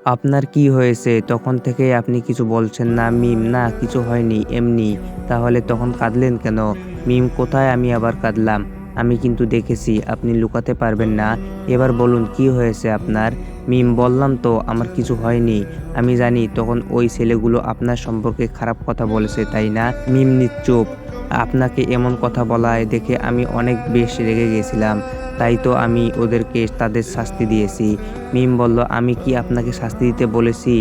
আপনার কি হয়েছে? তখন থেকেই আপনি কিছু বলছেন না। মিম: না কিছু হয়নি, এমনি। তাহলে তখন কাঁদলেন কেন? মিম: কোথায় আমি আবার কাঁদলাম? আমি কিন্তু দেখেছি, আপনি লুকাতে পারবেন না। এবার বলুন কি হয়েছে আপনার? মিম: বললাম তো আমার কিছু হয়নি। আমি জানি তখন ওই ছেলেগুলো আপনার সম্পর্কে খারাপ কথা বলেছে, তাই না? মিম নিশ্চুপ। আপনাকে এমন কথা বলায় দেখে আমি অনেক বেশ রেগে গেছিলাম। তাই তো আমি ওদেরকে তাদের শাস্তি দিয়েছি। মিম বলল, আমি কি আপনাকে শাস্তি দিতে বলেছি?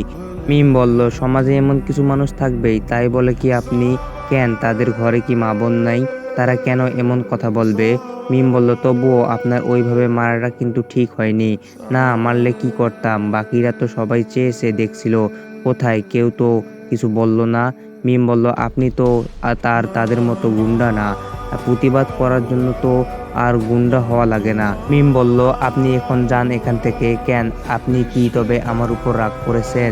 মিম বলল, সমাজে এমন কিছু মানুষ থাকবেই, তাই বলে কি আপনি? কেন তাদের ঘরে কি মা বোন নাই? তারা কেন এমন কথা বলবে? মিম বলল, তবুও আপনার ওইভাবে মারাটা কিন্তু ঠিক হয়নি। না মারলে কি করতাম? বাকিরা তো সবাই চেয়েছে দেখছিল। কোথায় কেউ তো কিছু বলল না। মিম বলল, আপনি তো তাদের মতো গুন্ডা না। প্রতিবাদ করার জন্য তো আর গুন্ডা হওয়া লাগে না। মিম বলল, আপনি এখন যান এখান থেকে। কেন আপনি কি তবে আমার উপর রাগ করেছেন?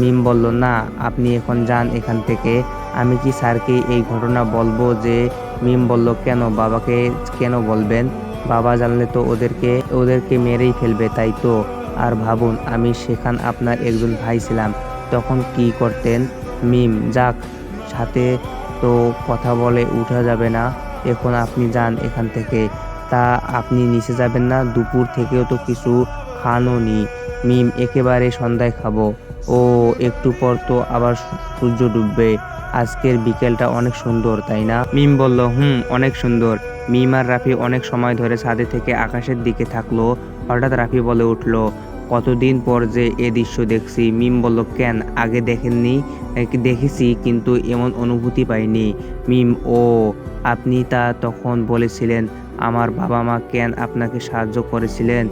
মিম বলল, না আপনি এখন যান এখান থেকে। আমি কি স্যারকে এই ঘটনা বলবো যে? মিম বলল, কেন বাবাকে কেন বলবেন? বাবা জানলে তো ওদেরকে মেরেই ফেলবে, তাই তো? আর ভাবুন আমি সেখান আপনার একজন ভাই ছিলাম, তখন কি করতেন? মিম: যাক, সাথে তো কথা বলে উঠা যাবে না। এখন আপনি যান এখান থেকে। তা আপনি নিচে যাবেন না? দুপুর থেকেও তো কিছু খানওনি। মিম: একেবারে সন্ধ্যায় খাবো। ও, একটু পর তো আবার সূর্য ডুববে। আজকের বিকেলটা অনেক সুন্দর, তাই না? মিম বলল, অনেক সুন্দর। মিম আর রাফি অনেক সময় ধরে ছাদে থেকে আকাশের দিকে থাকলো। হঠাৎ রাফি বলে উঠল, কতদিন পর যে এ দৃশ্য দেখছি। মিম বলল, কেন আগে দেখেননি? দেখেছি কিন্তু এমন অনুভূতি পাইনি। মিম: ও, আপনি তা তখন বলেছিলেন আমার বাবা মা কেন আপনাকে সাহায্য করেছিলেন?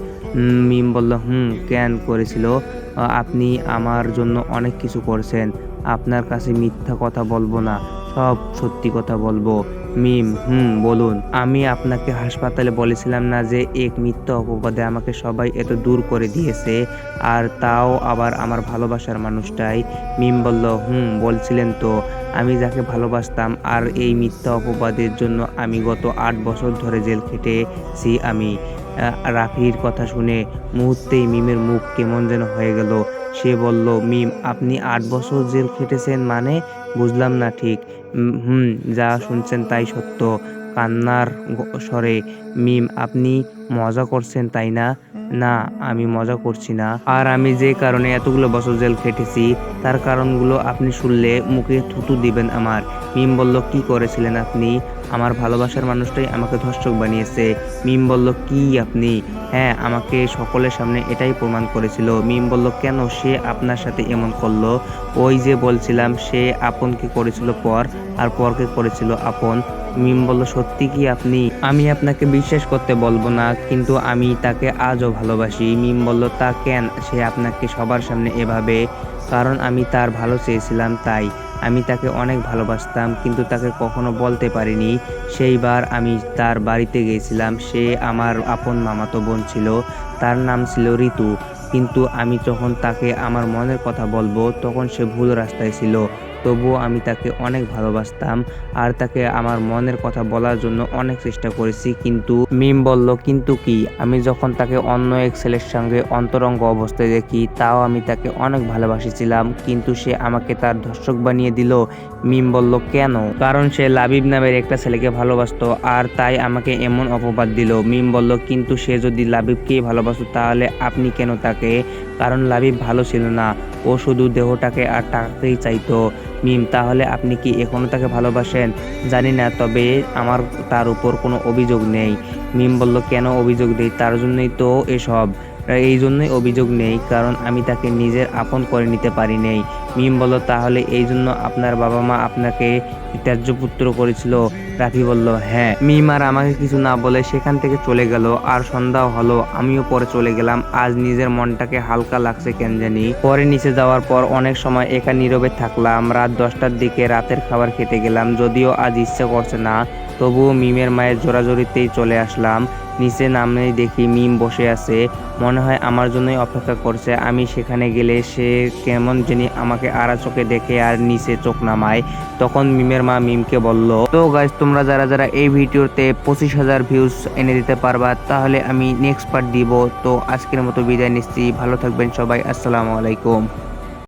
মিম বলল, কেন করেছিল? আপনি আমার জন্য অনেক কিছু করেছেন। আপনার কাছে মিথ্যা কথা বলবো না, সব সত্যি কথা বলবো। মিম: বলুন। আমি আপনাকে হাসপাতালে বলেছিলাম না যে এক মিথ্যা অপবাদে আমাকে সবাই এত দূর করে দিয়েছে, আর তাও আবার আমার ভালোবাসার মানুষটাই? মিম বলল, বলছিলেন তো। আমি যাকে ভালোবাসতাম, আর এই মিথ্যা অপবাদের জন্য আমি গত ৮ বছর ধরে জেল খেটেছি আমি। রাফির কথা শুনে মুহূর্তেই মিমের মুখ কেমন যেন হয়ে গেল। সে বলল, মিম আপনি ৮ বছর জেল খেটেছেন মানে? বুঝলাম না ঠিক। হুম, যা শুনছেন তাই সত্য। কান্নার স্বরে মিম: আপনি মজা করছেন তাই না? না, আমি মজা করছি না। আর আমি যে কারণে এতগুলো বছর জেল খেটেছি তার কারণগুলো আপনি শুনলে মুখে থুতু দিবেন আমার। মিম বলল, কি করেছিলেন আপনি? আমার ভালোবাসার মানুষটাই আমাকে ধর্ষক বানিয়েছে। মিম বলল, কি আপনি? হ্যাঁ, আমাকে সকলের সামনে এটাই প্রমাণ করেছিল। মিম বলল, কেন সে আপনার সাথে এমন করলো? ওই যে বলছিলাম, সে আপনকে করেছিল পর, আর পরকে করেছিল আপন। মিম বলল, সত্যি কি আপনি? আমি আপনাকে বিশ্বাস করতে বলবো না, কিন্তু আমি তাকে আজও ভালোবাসি। মিম বলল, তা কেন সে আপনাকে সবার সামনে এভাবে? কারণ আমি তার ভালো চেয়েছিলাম, তাই। আমি তাকে অনেক ভালোবাসতাম, কিন্তু তাকে কখনো বলতে পারিনি। সেইবার আমি তার বাড়িতে গিয়েছিলাম। সে আমার আপন মামাতো বোন ছিল। তার নাম ছিল ঋতু। কিন্তু আমি যখন তাকে আমার মনের কথা বলবো, তখন সে ভুল রাস্তায় ছিল। তবুও আমি তাকে অনেক ভালোবাসতাম, আর তাকে আমার মনের কথা বলার জন্য অনেক চেষ্টা করেছি। কিন্তু মিম বলল, কিন্তু কি? আমি যখন তাকে অন্য এক ছেলের সঙ্গে অন্তরঙ্গ অবস্থায় দেখি, তাও আমি তাকে অনেক ভালোবাসেছিলাম, কিন্তু সে আমাকে তার ধর্ষক বানিয়ে দিল। মিম বলল, কেন? কারণ সে লাবিব নামের একটা ছেলেকে ভালোবাসতো, আর তাই আমাকে এমন অপবাদ দিল। মিম বলল, কিন্তু সে যদি লাবিবকেই ভালোবাসতো তাহলে আপনি কেন তাকে? কারণ লাবিব ভালো ছিল না, ও শুধু দেহটাকে আর টাকাকেই চাইতো। মিম: তাহলে আপনি কি এখনো তাকে ভালোবাসেন? জানি না, তবে আমার তার উপর কোনো অভিযোগ নেই। মিম বলল, কেন অভিযোগ নেই? তার জন্যই তো এসব। এই জন্যই অভিযোগ নেই, কারণ আমি তাকে নিজের আপন করে নিতে পারি নাই। মিম বলল, তাহলে এই জন্য আপনার বাবা মা আপনাকে ত্যায্য পুত্র করেছিল? রাফি বলল, হ্যাঁ। মিম আর আমাকে কিছু না বলে সেখান থেকে চলে গেল। আর সন্ধ্যাও হলো, আমিও পরে চলে গেলাম। আজ নিজের মনটাকে হালকা লাগছে কেন জানি। পরে নিচে যাওয়ার পর অনেক সময় একা নীরবে থাকলাম। রাত 10টার দিকে রাতের খাবার খেতে গেলাম, যদিও আজ ইচ্ছে করছে না। তবুও মিমের মায়ের জোরাজোরিতেই চলে আসলাম। নিচে নামলেই দেখি মিম বসে আছে, মনে হয় আমার জন্যই অপেক্ষা করছে। আমি সেখানে গেলে সে কেমন জানি আমাকে আড়া চোখে দেখে আর নিচে চোখ নামায়। তখন মিমের মা মিমকে বলল, তো গাইস, তো তোমরা যারা যারা এই ভিডিওতে 25,000 ভিউজ এনে দিতে পারবা তাহলে আমি নেক্সট পার্ট দিব। তো আজকের মতো বিদায় নিচ্ছি, ভালো থাকবেন সবাই, আসসালামু আলাইকুম।